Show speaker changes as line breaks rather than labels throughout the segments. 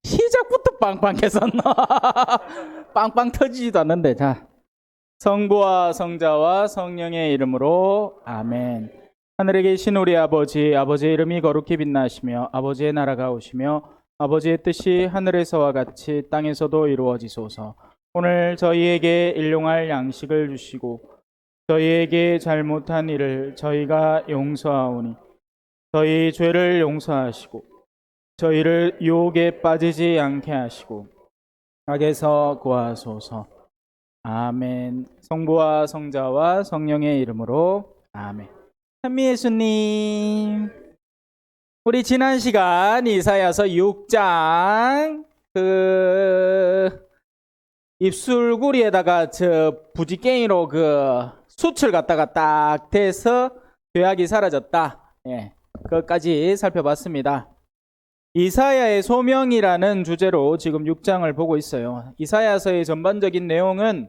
시작부터 빵빵 했었나? 빵빵 터지지도 않는데. 자, 성부와 성자와 성령의 이름으로 아멘. 하늘에 계신 우리 아버지, 아버지의 이름이 거룩히 빛나시며 아버지의 나라가 오시며 아버지의 뜻이 하늘에서와 같이 땅에서도 이루어지소서. 오늘 저희에게 일용할 양식을 주시고 저희에게 잘못한 일을 저희가 용서하오니 저희 죄를 용서하시고 저희를 유혹에 빠지지 않게 하시고 악에서 구하소서. 아멘. 성부와 성자와 성령의 이름으로 아멘. 찬미 예수님, 우리 지난 시간 이사야서 6장 입술구리에다가 저 부지깽이로 숯을 갖다가 딱 대서 죄악이 사라졌다. 예, 그것까지 살펴봤습니다. 이사야의 소명이라는 주제로 지금 6장을 보고 있어요. 이사야서의 전반적인 내용은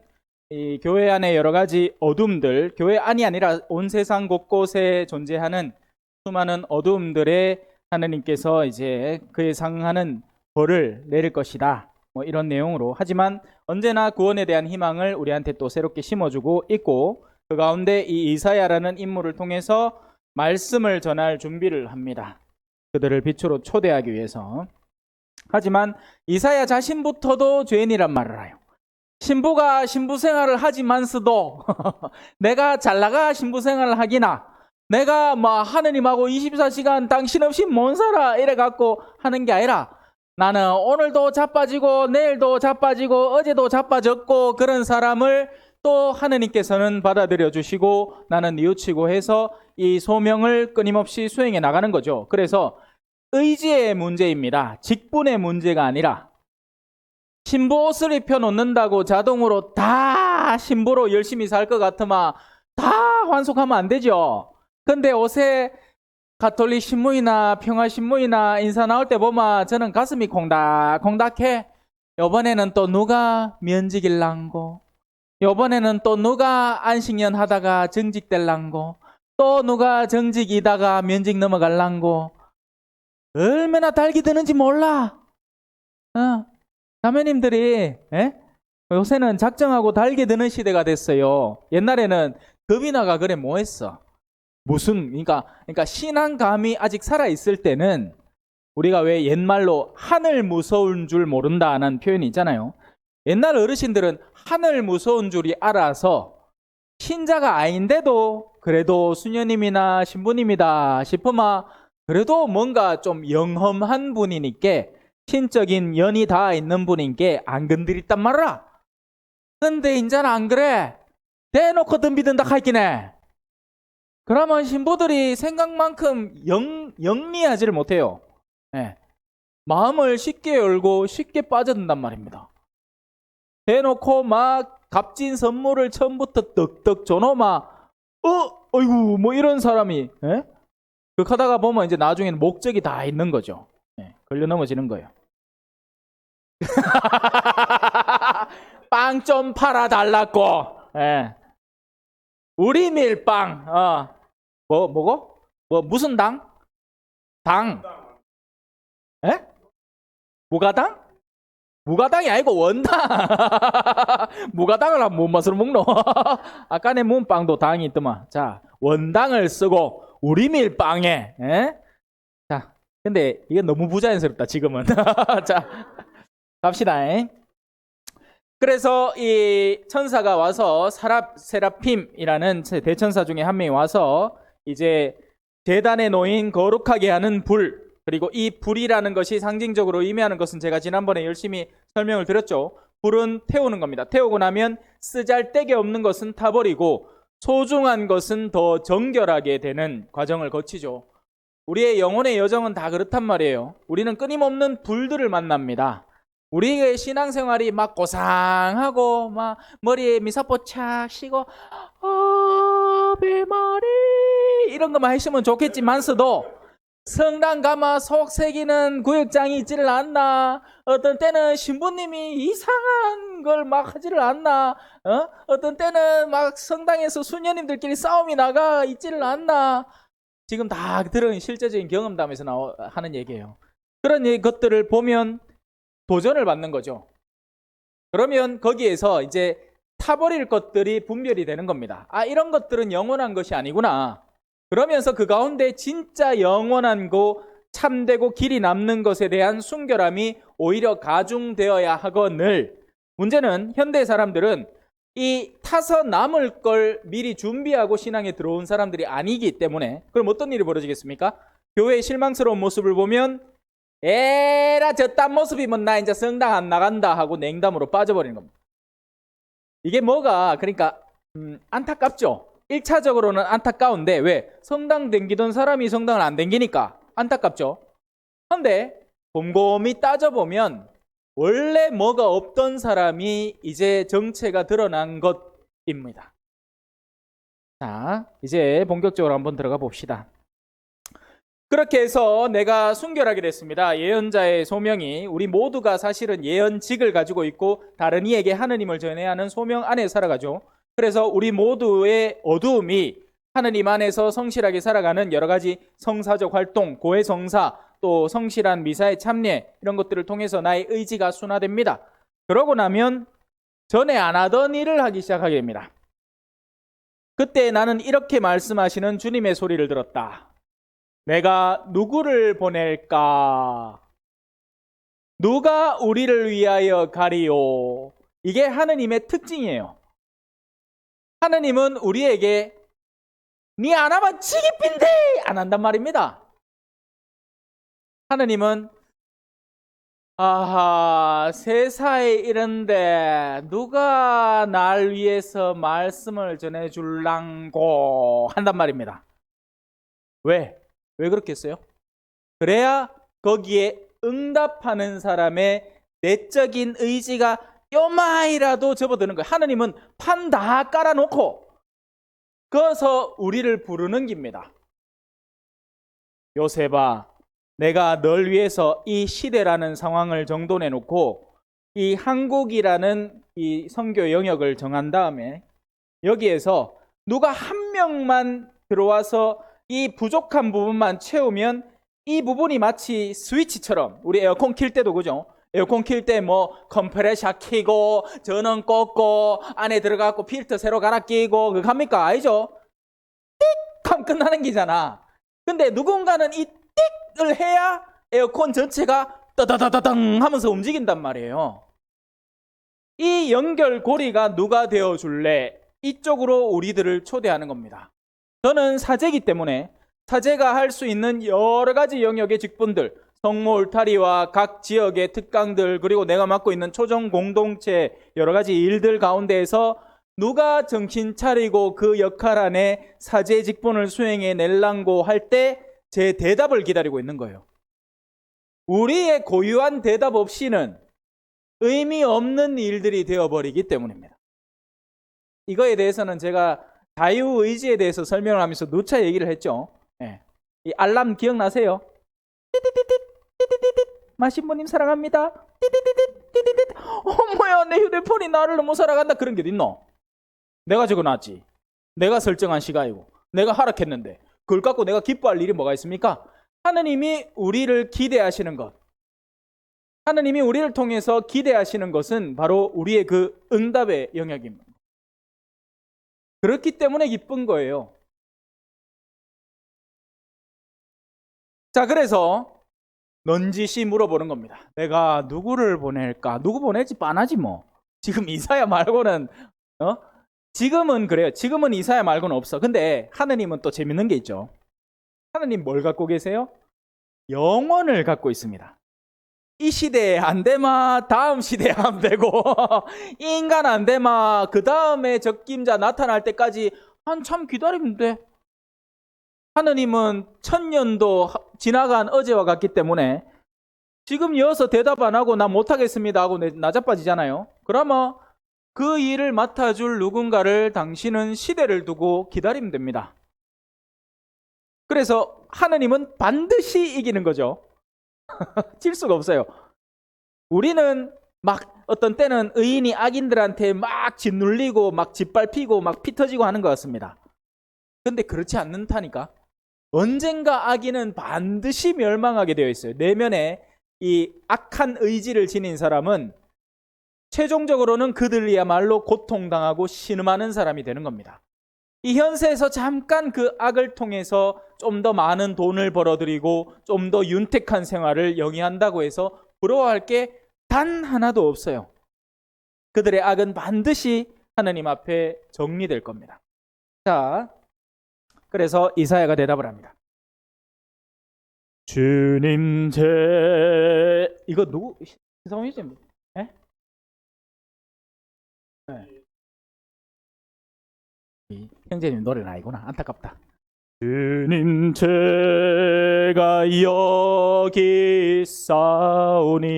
이 교회 안에 여러 가지 어둠들, 교회 안이 아니라 온 세상 곳곳에 존재하는 수많은 어둠들에 하느님께서 이제 그에 상응하는 벌을 내릴 것이다. 뭐 이런 내용으로. 하지만 언제나 구원에 대한 희망을 우리한테 또 새롭게 심어주고 있고, 그 가운데 이 이사야라는 인물을 통해서 말씀을 전할 준비를 합니다. 그들을 빛으로 초대하기 위해서. 하지만 이사야 자신부터도 죄인이란 말을 해요. 신부가 신부 생활을 하지만서도 내가 잘 나가 신부 생활을 하기나, 내가 뭐 하느님하고 24시간 당신 없이 못 살아 이래갖고 하는 게 아니라, 나는 오늘도 자빠지고 내일도 자빠지고 어제도 자빠졌고 그런 사람을 또 하느님께서는 받아들여 주시고 나는 뉘우치고 해서 이 소명을 끊임없이 수행해 나가는 거죠. 그래서 의지의 문제입니다. 직분의 문제가 아니라, 신부 옷을 입혀 놓는다고 자동으로 다 신부로 열심히 살 것 같으면 다 환속하면 안 되죠. 근데 옷에 가톨릭 신문이나 평화신문이나 인사 나올 때 보면 저는 가슴이 콩닥콩닥해. 요번에는 또 누가 면직일랑고, 요번에는 또 누가 안식년 하다가 정직될랑고, 또 누가 정직이다가 면직 넘어갈랑고. 얼마나 달기 드는지 몰라. 자매님들이 요새는 작정하고 달게 드는 시대가 됐어요. 옛날에는 겁이나가 그래 뭐 했어? 그러니까 신앙감이 아직 살아있을 때는 우리가 왜 옛말로 하늘 무서운 줄 모른다는 표현이 있잖아요. 옛날 어르신들은 하늘 무서운 줄이 알아서 신자가 아닌데도 그래도 수녀님이나 신부님이다 싶으면 그래도 뭔가 좀 영험한 분이니까, 신적인 연이 다 있는 분인게 안 건드렸단 말이야. 근데 인자는 안 그래. 대놓고 덤비든다 하기네. 그러면 신부들이 생각만큼 영리하지를 못해요. 네. 마음을 쉽게 열고 쉽게 빠져든단 말입니다. 대놓고 막 값진 선물을 처음부터 떡떡 줘놓으면 어이구 뭐 이런 사람이 그렇게 하다가 보면 이제 나중에는 목적이 다 있는 거죠. 걸려 넘어지는 거예요. 빵 좀 팔아달라고. 우리 밀빵. 뭐고? 무슨 당? 당. 무가당? 무가당이 아니고 원당. 무가당을 하면 뭔 맛으로 먹노? 아까 내 문빵도 당이 있더만. 자, 원당을 쓰고 우리 밀빵에. 자, 근데 이게 너무 부자연스럽다 지금은. 자, 갑시다. 그래서 이 천사가 와서 세라핌이라는 대천사 중에 한 명이 와서 이제 제단에 놓인 거룩하게 하는 불, 그리고 이 불이라는 것이 상징적으로 의미하는 것은 제가 지난번에 열심히 설명을 드렸죠. 불은 태우는 겁니다. 태우고 나면 쓰잘데기 없는 것은 타버리고 소중한 것은 더 정결하게 되는 과정을 거치죠. 우리의 영혼의 여정은 다 그렇단 말이에요. 우리는 끊임없는 불들을 만납니다. 우리의 신앙생활이 막 고상하고 막 머리에 미사포 착 시고 아베 마리 이런 것만 하시면 좋겠지만서도 성당 가마 속 새기는 구역장이 있지를 않나, 어떤 때는 신부님이 이상한 걸 막 하지를 않나, 어떤 때는 막 성당에서 수녀님들끼리 싸움이 나가 있지를 않나. 지금 다 들은 실제적인 경험담에서 하는 얘기예요. 그런 것들을 보면 도전을 받는 거죠. 그러면 거기에서 이제 타버릴 것들이 분별이 되는 겁니다. 아, 이런 것들은 영원한 것이 아니구나. 그러면서 그 가운데 진짜 영원한 거, 참되고 길이 남는 것에 대한 순결함이 오히려 가중되어야 하거늘, 문제는 현대 사람들은 이 타서 남을 걸 미리 준비하고 신앙에 들어온 사람들이 아니기 때문에, 그럼 어떤 일이 벌어지겠습니까? 교회의 실망스러운 모습을 보면 에라 저딴 모습이면 나 이제 성당 안 나간다 하고 냉담으로 빠져버리는 겁니다. 이게 뭐가 그러니까 안타깝죠. 1차적으로는 안타까운데, 왜? 성당 댕기던 사람이 성당을 안 댕기니까 안타깝죠. 그런데 곰곰이 따져보면 원래 뭐가 없던 사람이 이제 정체가 드러난 것입니다. 자, 이제 본격적으로 한번 들어가 봅시다. 그렇게 해서 내가 순결하게 됐습니다. 예언자의 소명이, 우리 모두가 사실은 예언직을 가지고 있고 다른 이에게 하느님을 전해야 하는 소명 안에 살아가죠. 그래서 우리 모두의 어두움이 하느님 안에서 성실하게 살아가는 여러 가지 성사적 활동, 고해성사, 또 성실한 미사의 참례, 이런 것들을 통해서 나의 의지가 순화됩니다. 그러고 나면 전에 안 하던 일을 하기 시작하게 됩니다. 그때 나는 이렇게 말씀하시는 주님의 소리를 들었다. 내가 누구를 보낼까? 누가 우리를 위하여 가리요? 이게 하느님의 특징이에요. 하느님은 우리에게 니 안 하면 지기핀데 안 한단 말입니다. 하느님은 아하, 세사에 이른데 누가 날 위해서 말씀을 전해줄랑고 한단 말입니다. 왜? 왜 그렇게 했어요? 그래야 거기에 응답하는 사람의 내적인 의지가 요마이라도 접어드는 거예요. 하느님은 판 다 깔아놓고 그래서 우리를 부르는 겁니다. 요셉아, 내가 널 위해서 이 시대라는 상황을 정돈해 놓고 이 한국이라는 이 선교 영역을 정한 다음에 여기에서 누가 한 명만 들어와서 이 부족한 부분만 채우면 이 부분이 마치 스위치처럼, 우리 에어컨 킬 때도 그죠? 에어컨 킬 때 뭐 컴프레셔 키고 전원 꽂고 안에 들어가고 필터 새로 갈아 끼고 그거 합니까? 아니죠? 띡 하면 끝나는 기잖아. 근데 누군가는 이 띡을 해야 에어컨 전체가 따다다다당 하면서 움직인단 말이에요. 이 연결고리가 누가 되어줄래? 이쪽으로 우리들을 초대하는 겁니다. 저는 사제이기 때문에 사제가 할 수 있는 여러 가지 영역의 직분들, 성모 울타리와 각 지역의 특강들, 그리고 내가 맡고 있는 초정 공동체 여러 가지 일들 가운데에서 누가 정신 차리고 그 역할 안에 사제 직분을 수행해 낼랑고 할 때 제 대답을 기다리고 있는 거예요. 우리의 고유한 대답 없이는 의미 없는 일들이 되어버리기 때문입니다. 이거에 대해서는 제가 자유의지에 대해서 설명을 하면서 누차 얘기를 했죠. 네. 이 알람 기억나세요? 띠디디디 띠디디디 마신부님 사랑합니다. 띠디디디 띠디디디 어머야, 내 휴대폰이 나를 너무 사랑한다. 그런 게 어딨노? 내가 적어놨지. 내가 설정한 시간이고 내가 허락했는데 그걸 갖고 내가 기뻐할 일이 뭐가 있습니까? 하느님이 우리를 기대하시는 것, 하느님이 우리를 통해서 기대하시는 것은 바로 우리의 그 응답의 영역입니다. 그렇기 때문에 기쁜 거예요. 자, 그래서 넌지시 물어보는 겁니다. 내가 누구를 보낼까? 누구 보낼지 뻔하지 뭐. 지금 이사야 말고는 지금은 그래요. 지금은 이사야 말고는 없어. 근데 하느님은 또 재밌는 게 있죠. 하느님 뭘 갖고 계세요? 영원을 갖고 있습니다. 이 시대에 안 되마 다음 시대에 안 되고 이 인간 안 되마 그 다음에 적김자 나타날 때까지 한참 기다리면 돼. 하느님은 1000년도 지나간 어제와 같기 때문에 지금 이어서 대답 안 하고 나 못하겠습니다 하고 나자빠지잖아요. 그러면 그 일을 맡아줄 누군가를 당신은 시대를 두고 기다리면 됩니다. 그래서 하느님은 반드시 이기는 거죠. 질 수가 없어요. 우리는 막 어떤 때는 의인이 악인들한테 막 짓눌리고 막 짓밟히고 막 피 터지고 하는 것 같습니다. 근데 그렇지 않는다니까. 언젠가 악인은 반드시 멸망하게 되어 있어요. 내면에 이 악한 의지를 지닌 사람은 최종적으로는 그들이야말로 고통당하고 신음하는 사람이 되는 겁니다. 이 현세에서 잠깐 그 악을 통해서 좀 더 많은 돈을 벌어들이고 좀 더 윤택한 생활을 영위한다고 해서 부러워할 게 단 하나도 없어요. 그들의 악은 반드시 하나님 앞에 정리될 겁니다. 자, 그래서 이사야가 대답을 합니다. 주님 이거 누구? 성이지? 네? 네. 형제님 노래는 아니구나. 안타깝다. 주님 제가 여기 있사오니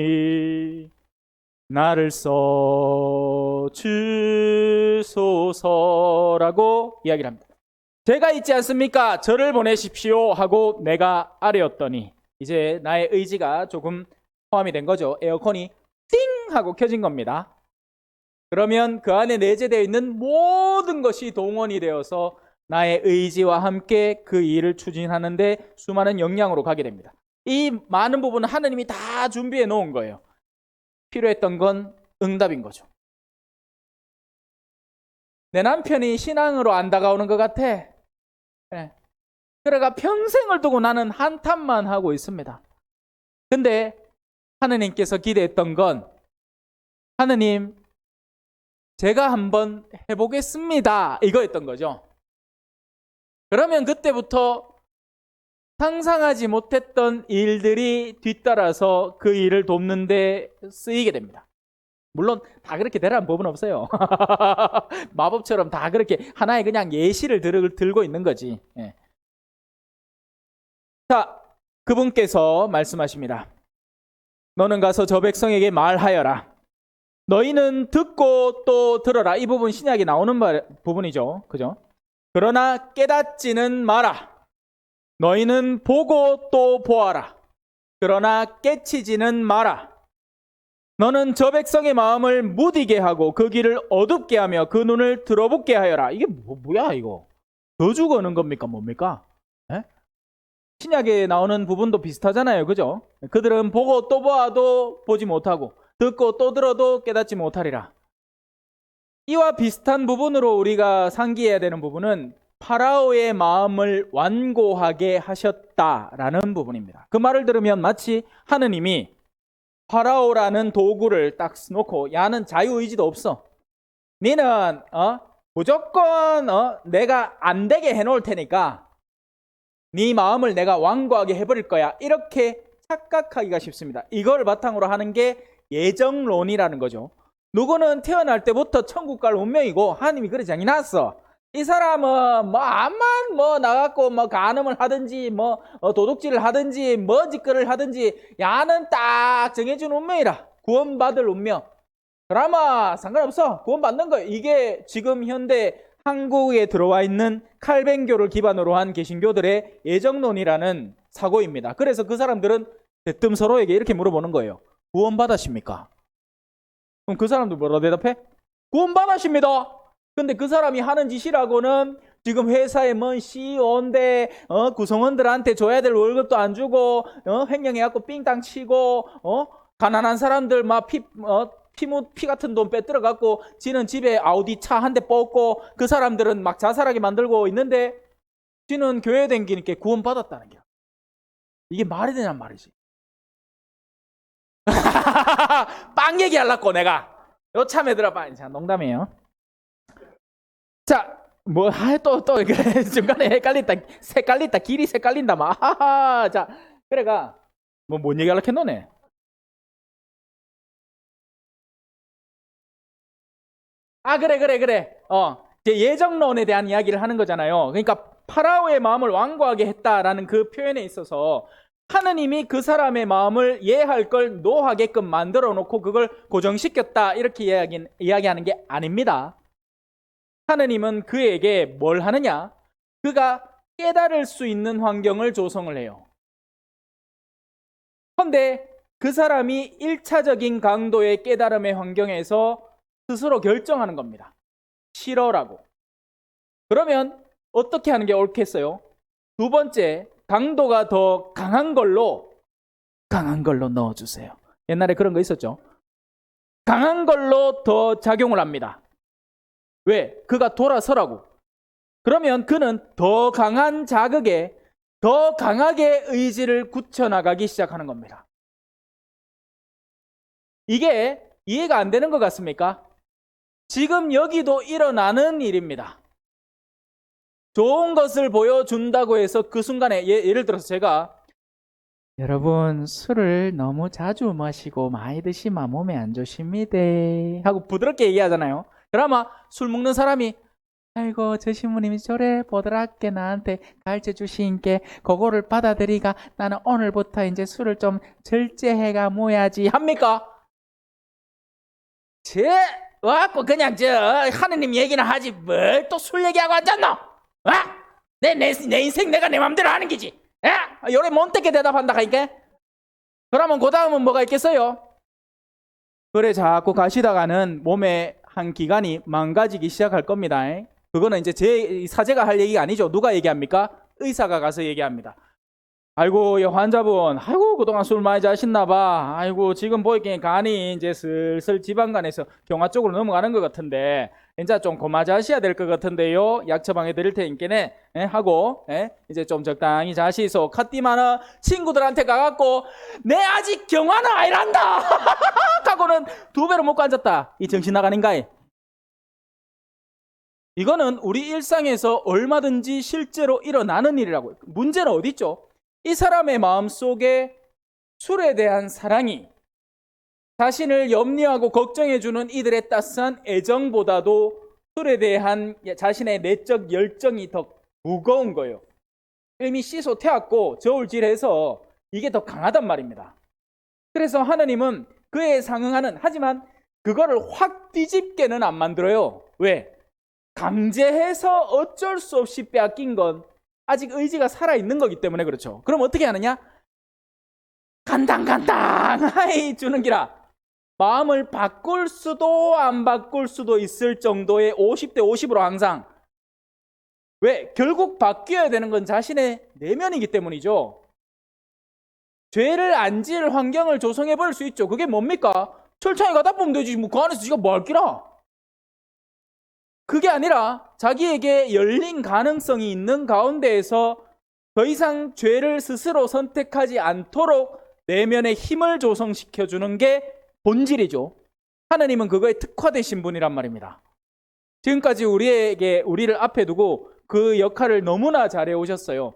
나를 써 주소서라고 이야기를 합니다. 제가 있지 않습니까? 저를 보내십시오 하고 내가 아뢰었더니 이제 나의 의지가 조금 포함이 된 거죠. 에어컨이 띵 하고 켜진 겁니다. 그러면 그 안에 내재되어 있는 모든 것이 동원이 되어서 나의 의지와 함께 그 일을 추진하는데 수많은 역량으로 가게 됩니다. 이 많은 부분은 하나님이 다 준비해 놓은 거예요. 필요했던 건 응답인 거죠. 내 남편이 신앙으로 안 다가오는 것 같아. 네. 그래가 평생을 두고 나는 한탄만 하고 있습니다. 근데 하느님께서 기대했던 건 하느님 제가 한번 해보겠습니다 이거였던 거죠. 그러면 그때부터 상상하지 못했던 일들이 뒤따라서 그 일을 돕는 데 쓰이게 됩니다. 물론 다 그렇게 되라는 법은 없어요. 마법처럼 다 그렇게 하나의 그냥 예시를 들고 있는 거지. 예. 자, 그분께서 말씀하십니다. 너는 가서 저 백성에게 말하여라. 너희는 듣고 또 들어라. 이 부분 신약에 나오는 부분이죠. 그죠? 그러나 깨닫지는 마라. 너희는 보고 또 보아라. 그러나 깨치지는 마라. 너는 저 백성의 마음을 무디게 하고 그 길을 어둡게 하며 그 눈을 들어붙게 하여라. 이게 뭐야 이거? 저주 거는 겁니까 뭡니까? 에? 신약에 나오는 부분도 비슷하잖아요. 그죠? 그들은 보고 또 보아도 보지 못하고 듣고 또 들어도 깨닫지 못하리라. 이와 비슷한 부분으로 우리가 상기해야 되는 부분은 파라오의 마음을 완고하게 하셨다라는 부분입니다. 그 말을 들으면 마치 하느님이 파라오라는 도구를 딱 놓고 야는 자유의지도 없어. 니는 무조건 내가 안 되게 해놓을 테니까 네 마음을 내가 완고하게 해버릴 거야. 이렇게 착각하기가 쉽습니다. 이걸 바탕으로 하는 게 예정론이라는 거죠. 누구는 태어날 때부터 천국 갈 운명이고 하나님이 그래 정해놨어. 이 사람은 암만 나갖고 간음을 하든지 도둑질을 하든지 짓거리를 하든지 야는 딱 정해준 운명이라. 구원받을 운명. 그러면 상관없어. 구원받는 거예요. 이게 지금 현대 한국에 들어와 있는 칼뱅교를 기반으로 한 개신교들의 예정론이라는 사고입니다. 그래서 그 사람들은 대뜸 서로에게 이렇게 물어보는 거예요. 구원받으십니까? 그럼 그 사람들 뭐라 대답해? 구원받으십니다. 근데 그 사람이 하는 짓이라고는 지금 회사의 CEO인데 구성원들한테 줘야 될 월급도 안 주고 횡령해갖고 삥땅 치고 가난한 사람들 피 같은 돈 빼들어갖고 지는 집에 아우디 차 한 대 뽑고 그 사람들은 막 자살하게 만들고 있는데 지는 교회 댕기니까 구원받았다는 게 이게 말이 되냔 말이지. 빵 얘기하려고 내가 요 참에 들어봐. 자, 농담이에요. 자, 또 중간에 헷갈린다. 길이 헷갈린다. 자, 그래가 뭔 얘기하려고 했노네. 그래. 이제 예정론에 대한 이야기를 하는 거잖아요. 그러니까 파라오의 마음을 완고하게 했다라는 그 표현에 있어서 하느님이 그 사람의 마음을 예할 걸 노하게끔 만들어 놓고 그걸 고정시켰다 이렇게 이야기하는 게 아닙니다. 하느님은 그에게 뭘 하느냐? 그가 깨달을 수 있는 환경을 조성을 해요. 그런데 그 사람이 1차적인 강도의 깨달음의 환경에서 스스로 결정하는 겁니다. 싫어라고. 그러면 어떻게 하는 게 옳겠어요? 두 번째, 강도가 더 강한 걸로 강한 걸로 넣어주세요. 옛날에 그런 거 있었죠. 강한 걸로 더 작용을 합니다. 왜? 그가 돌아서라고. 그러면 그는 더 강한 자극에 더 강하게 의지를 굳혀나가기 시작하는 겁니다. 이게 이해가 안 되는 것 같습니까? 지금 여기도 일어나는 일입니다. 좋은 것을 보여준다고 해서 그 순간에 예를 들어서 제가 여러분 술을 너무 자주 마시고 많이 드시면 몸에 안 좋습니다 하고 부드럽게 얘기하잖아요. 그러면 술 먹는 사람이 아이고 저 신부님이 저래 보드랍게 나한테 가르쳐 주신 게 그거를 받아들이가 나는 오늘부터 이제 술을 좀 절제해가 모야지 합니까? 와갖고 그냥 저 하느님 얘기나 하지 뭘 또 술 얘기하고 앉았노? 내 인생 내가 내 맘대로 하는 기지. 요래 못되게 대답한다 하니까. 그러면 그 다음은 뭐가 있겠어요? 그래 자꾸 가시다가는 몸의 한 기관이 망가지기 시작할 겁니다. 그거는 이제 제 사제가 할 얘기가 아니죠. 누가 얘기합니까? 의사가 가서 얘기합니다. 아이고, 이 환자분, 아이고, 그동안 술 많이 자셨나봐. 아이고, 지금 보이기엔 간이 이제 슬슬 지방간에서 경화 쪽으로 넘어가는 것 같은데, 이제 좀 고마 자셔야 될 것 같은데요. 약 처방해 드릴 테니까네, 하고, 이제 좀 적당히 자시소. 카띠마는 친구들한테 가갖고, 내 아직 경화는 아니란다! 하고는 2배로 먹고 앉았다. 이 정신 나가는가이? 이거는 우리 일상에서 얼마든지 실제로 일어나는 일이라고요. 문제는 어디 있죠? 이 사람의 마음속에 술에 대한 사랑이 자신을 염려하고 걱정해주는 이들의 따스한 애정보다도 술에 대한 자신의 내적 열정이 더 무거운 거예요. 이미 씻어 태웠고 저울질해서 이게 더 강하단 말입니다. 그래서 하느님은 그에 상응하는, 하지만 그거를 확 뒤집게는 안 만들어요. 왜? 강제해서 어쩔 수 없이 빼앗긴 건 아직 의지가 살아있는 거기 때문에 그렇죠. 그럼 어떻게 하느냐? 간당간당하이 주는 기라. 마음을 바꿀 수도 안 바꿀 수도 있을 정도의 50대 50으로 항상. 왜? 결국 바뀌어야 되는 건 자신의 내면이기 때문이죠. 죄를 안 지을 환경을 조성해 볼 수 있죠. 그게 뭡니까? 철창에 가다 보면 되지. 뭐 그 안에서 지가 뭐 할기라. 그게 아니라 자기에게 열린 가능성이 있는 가운데에서 더 이상 죄를 스스로 선택하지 않도록 내면의 힘을 조성시켜주는 게 본질이죠. 하나님은 그거에 특화되신 분이란 말입니다. 지금까지 우리를 앞에 두고 그 역할을 너무나 잘해 오셨어요.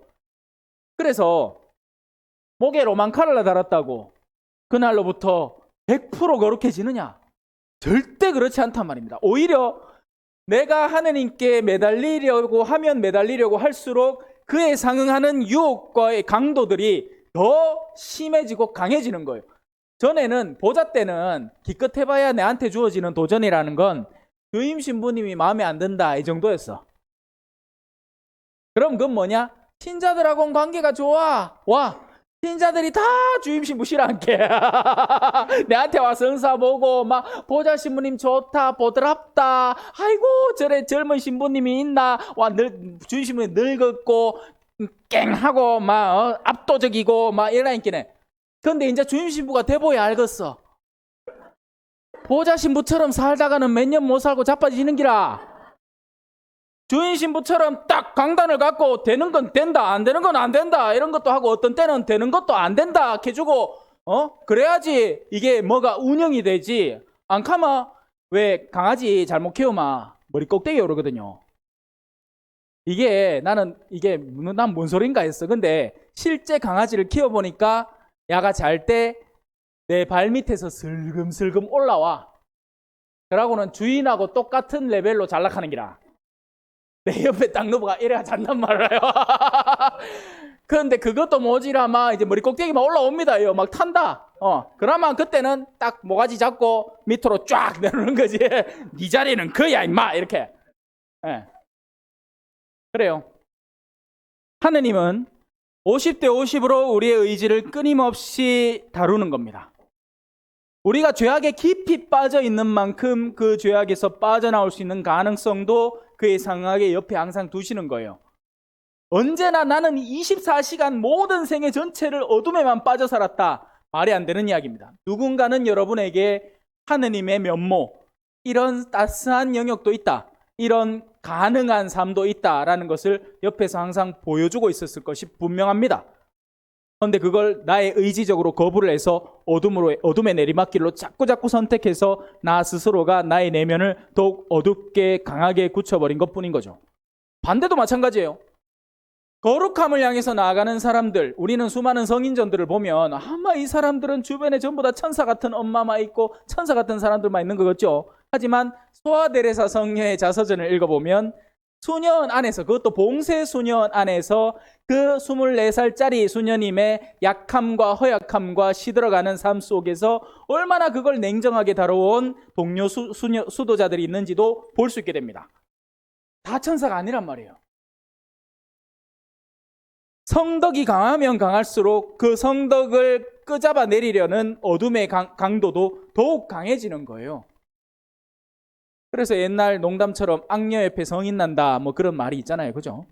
그래서 목에 로망카를 달았다고 그날로부터 100% 거룩해지느냐? 절대 그렇지 않단 말입니다. 오히려 내가 하느님께 매달리려고 하면 매달리려고 할수록 그에 상응하는 유혹과의 강도들이 더 심해지고 강해지는 거예요. 전에는 보자 때는 기껏 해봐야 내한테 주어지는 도전이라는 건 주임 신부님이 마음에 안 든다 이 정도였어. 그럼 그건 뭐냐? 신자들하고는 관계가 좋아. 와, 신자들이 다 주임 신부 싫어한게 내한테 와서 은사 보고 막 보자 신부님 좋다 보드랍다 아이고 저래 젊은 신부님이 있나 와 주임 신부님 늙었고 깽하고 막 압도적이고 막 이러니까네. 근데 이제 주임 신부가 돼보야 알겠어. 보자 신부처럼 살다가는 몇 년 못 살고 자빠지는 기라. 주인 신부처럼 딱 강단을 갖고 되는 건 된다, 안 되는 건 안 된다 이런 것도 하고 어떤 때는 되는 것도 안 된다 해주고 그래야지 이게 뭐가 운영이 되지. 안 카마 왜 강아지 잘못 키우마 머리 꼭대기 오르거든요. 난 뭔 소린가 했어. 근데 실제 강아지를 키워보니까 야가 잘 때 내 발 밑에서 슬금슬금 올라와. 그러고는 주인하고 똑같은 레벨로 전락하는 기라. 내 옆에 딱 넘어가 이래야 잔단 말이에요. 그런데 그것도 모지라 막 이제 머리 꼭대기만 올라옵니다. 막 탄다. 그러면 그때는 딱 모가지 잡고 밑으로 쫙 내려오는 거지. 네 자리는 그야 임마 이렇게. 그래요. 하느님은 50대 50으로 우리의 의지를 끊임없이 다루는 겁니다. 우리가 죄악에 깊이 빠져 있는 만큼 그 죄악에서 빠져나올 수 있는 가능성도 그에 상하게 옆에 항상 두시는 거예요. 언제나 나는 24시간 모든 생애 전체를 어둠에만 빠져 살았다. 말이 안 되는 이야기입니다. 누군가는 여러분에게 하느님의 면모, 이런 따스한 영역도 있다, 이런 가능한 삶도 있다라는 것을 옆에서 항상 보여주고 있었을 것이 분명합니다. 그런데 그걸 나의 의지적으로 거부를 해서 어둠의 내리막길로 자꾸 선택해서 나 스스로가 나의 내면을 더욱 어둡게 강하게 굳혀버린 것뿐인 거죠. 반대도 마찬가지예요. 거룩함을 향해서 나아가는 사람들, 우리는 수많은 성인전들을 보면 아마 이 사람들은 주변에 전부 다 천사 같은 엄마만 있고 천사 같은 사람들만 있는 것 같죠. 하지만 소아데레사 성녀의 자서전을 읽어보면 수년 안에서, 그것도 봉쇄 수년 안에서 그 24살짜리 수녀님의 약함과 허약함과 시들어가는 삶 속에서 얼마나 그걸 냉정하게 다뤄온 동료 수도자들이 있는지도 볼 수 있게 됩니다. 다 천사가 아니란 말이에요. 성덕이 강하면 강할수록 그 성덕을 끄잡아 내리려는 어둠의 강도도 더욱 강해지는 거예요. 그래서 옛날 농담처럼 악녀 옆에 성인 난다, 뭐 그런 말이 있잖아요. 그죠?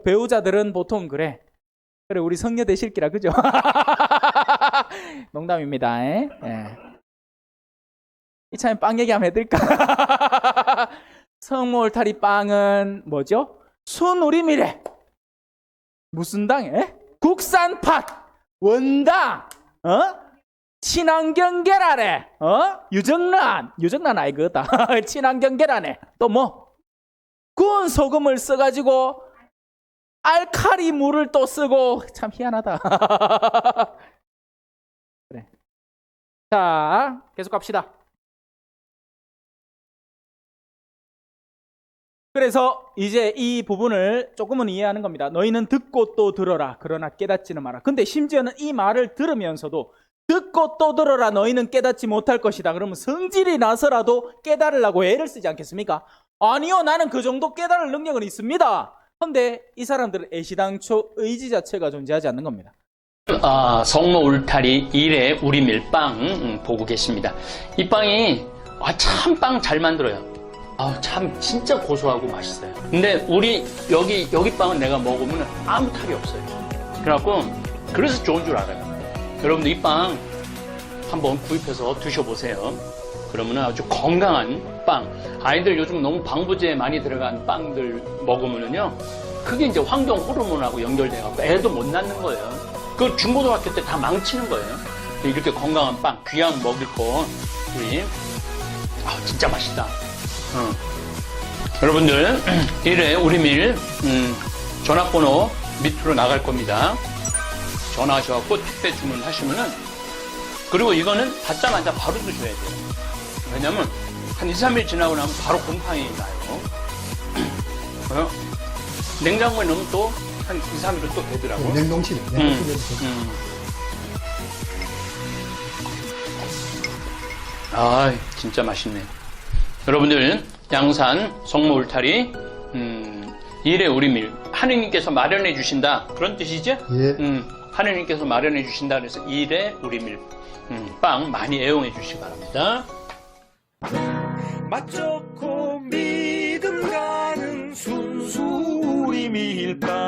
배우자들은 보통 그래, 우리 성녀 되실 기라, 그죠? 농담입니다. 예. 이참에 빵 얘기 한번 해드릴까? 성모 울타리 빵은 뭐죠? 순우리미래. 무슨 당에? 국산팥, 원당, 친환경 계란에, 유정란 아이거다. 친환경 계란에 또 뭐? 구운 소금을 써가지고 알칼리 물을 또 쓰고, 참 희한하다. 그래. 자, 계속 갑시다. 그래서 이제 이 부분을 조금은 이해하는 겁니다. 너희는 듣고 또 들어라, 그러나 깨닫지는 마라. 근데 심지어는 이 말을 들으면서도 듣고 또 들어라, 너희는 깨닫지 못할 것이다. 그러면 성질이 나서라도 깨달으려고 애를 쓰지 않겠습니까? 아니요, 나는 그 정도 깨달을 능력은 있습니다. 근데 이 사람들은 애시당초 의지 자체가 존재하지 않는 겁니다.
성모 울타리 1회 우리 밀빵 보고 계십니다. 이 빵이 참 빵 잘 만들어요. 참 진짜 고소하고 맛있어요. 근데 우리 여기 빵은 내가 먹으면 아무 탈이 없어요. 그래서 좋은 줄 알아요. 여러분들 이 빵 한번 구입해서 드셔보세요. 그러면 아주 건강한 빵. 아이들 요즘 너무 방부제 많이 들어간 빵들 먹으면요, 그게 이제 환경 호르몬하고 연결돼갖고 애도 못 낳는 거예요. 그 중고등학교 때 다 망치는 거예요. 이렇게 건강한 빵, 귀양 먹을 거 우리 진짜 맛있다. 여러분들 1회 우리밀 전화번호 밑으로 나갈 겁니다. 전화하셔서 택배 주문하시면은, 그리고 이거는 받자마자 바로 드셔야 돼요. 왜냐면 한 2, 3일 지나고 나면 바로 곰팡이 나요. 냉장고에 넣으면 또 한 2, 3일은 또 되더라고요.
냉동실에.
진짜 맛있네. 여러분들 양산 성모 울타리 1회 우리밀 하느님께서 마련해 주신다, 그런 뜻이죠?
예.
하느님께서 마련해 주신다 그래서 1회 우리밀 빵 많이 애용해 주시기 바랍니다.
맛 좋고 믿음 가는 순수 우리밀빵.